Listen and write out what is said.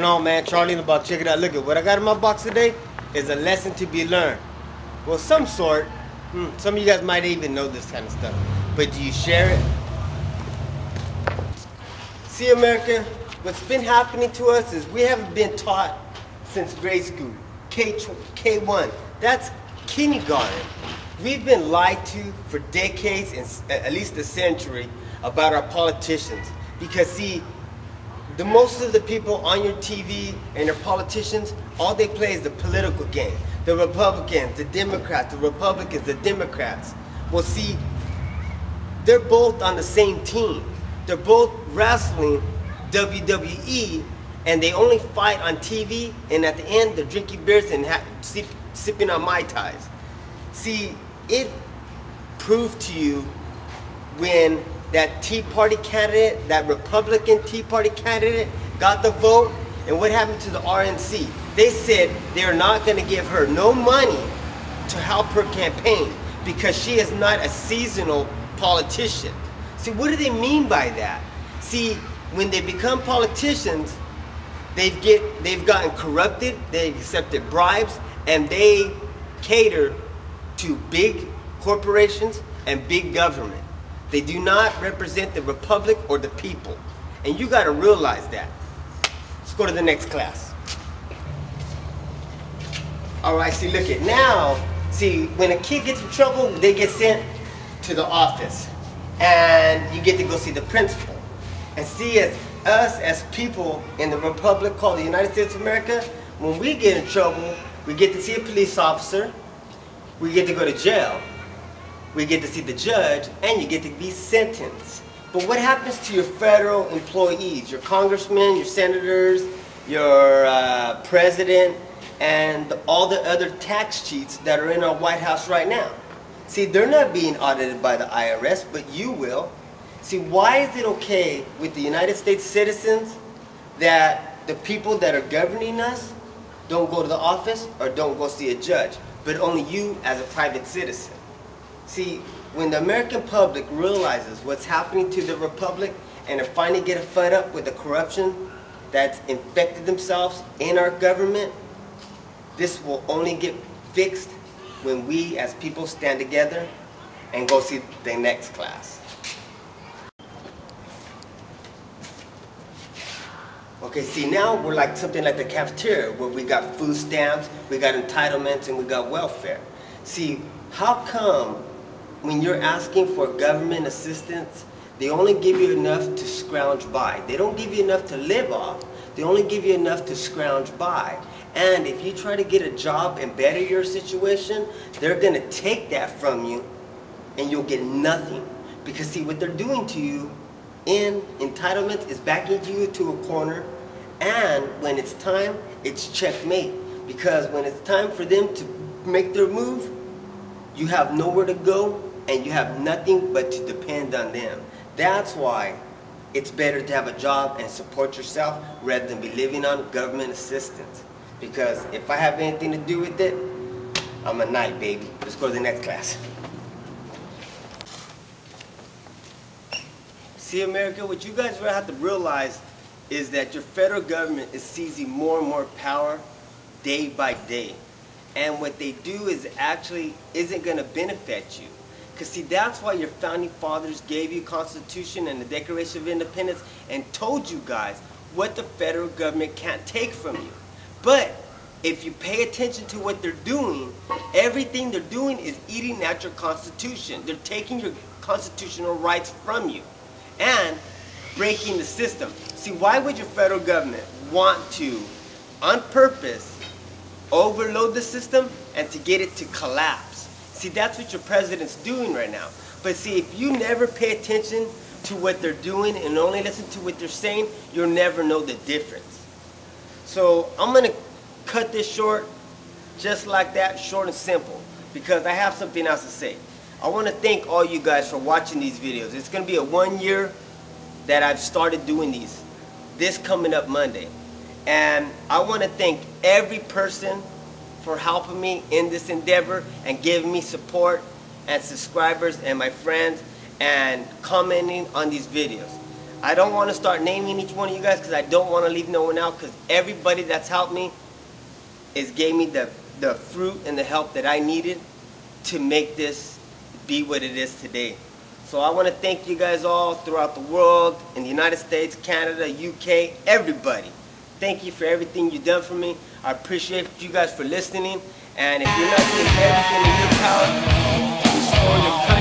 going on, man? Charlie in the box. Check it out. Look at what I got in my box today is a lesson to be learned. Well, some sort. Some of you guys might even know this kind of stuff. But do you share it? See, America, what's been happening to us is we haven't been taught since grade school. K1. That's kindergarten. We've been lied to for decades, and at least a century, about our politicians. Because see, the most of the people on your TV and your politicians, all they play is the political game. The Republicans, the Democrats, the Republicans, the Democrats. Well, see, they're both on the same team. They're both wrestling WWE, and they only fight on TV, and at the end, they're drinking beers and sipping on Mai Tais. See, it proved to you when that Tea Party candidate, that Republican Tea Party candidate got the vote, and what happened to the RNC? They said they're not going to give her no money to help her campaign because she is not a seasonal politician. See, what do they mean by that? See, when they become politicians, they've gotten corrupted, they've accepted bribes, and they cater to big corporations and big government. They do not represent the republic or the people. And you got to realize that. Let's go to the next class. All right, see, look at now. See, when a kid gets in trouble, they get sent to the office. And you get to go see the principal. And see, as us as people in the republic called the United States of America, when we get in trouble, we get to see a police officer, we get to go to jail, we get to see the judge, and you get to be sentenced. But what happens to your federal employees, your congressmen, your senators, your president, and all the other tax cheats that are in our White House right now? See, they're not being audited by the IRS, but you will. See, why is it okay with the United States citizens that the people that are governing us don't go to the office or don't go see a judge, but only you as a private citizen? See, when the American public realizes what's happening to the republic and are finally getting fed up with the corruption that's infected themselves in our government, this will only get fixed when we as people stand together and go see the next class. Okay, see, now we're like something like the cafeteria where we got food stamps, we got entitlements, and we got welfare. See, how come when you're asking for government assistance, they only give you enough to scrounge by? They don't give you enough to live off. They only give you enough to scrounge by. And if you try to get a job and better your situation, they're going to take that from you and you'll get nothing. Because see, what they're doing to you in entitlement is backing you to a corner, and when it's time, it's checkmate. Because when it's time for them to make their move, you have nowhere to go and you have nothing but to depend on them. That's why it's better to have a job and support yourself rather than be living on government assistance. Because if I have anything to do with it, I'm a knight, baby. Let's go to the next class. See, America, what you guys really have to realize is that your federal government is seizing more and more power day by day. And what they do is actually isn't going to benefit you. Because see, that's why your founding fathers gave you Constitution and the Declaration of Independence and told you guys what the federal government can't take from you. But if you pay attention to what they're doing, everything they're doing is eating at your Constitution. They're taking your constitutional rights from you and breaking the system. See, why would your federal government want to, on purpose, overload the system and to get it to collapse? See, that's what your president's doing right now. But see, if you never pay attention to what they're doing and only listen to what they're saying, you'll never know the difference. So I'm going to cut this short, just like that, short and simple, because I have something else to say. I want to thank all you guys for watching these videos. It's going to be a 1 year that I've started doing these, this coming up Monday. And I want to thank every person for helping me in this endeavor and giving me support, and subscribers and my friends and commenting on these videos. I don't want to start naming each one of you guys because I don't want to leave no one out, because everybody that's helped me gave me the fruit and the help that I needed to make this be what it is today. So I want to thank you guys all throughout the world, in the United States, Canada, UK, everybody. Thank you for everything you've done for me. I appreciate you guys for listening. And if you're not doing everything in your power to restore your country,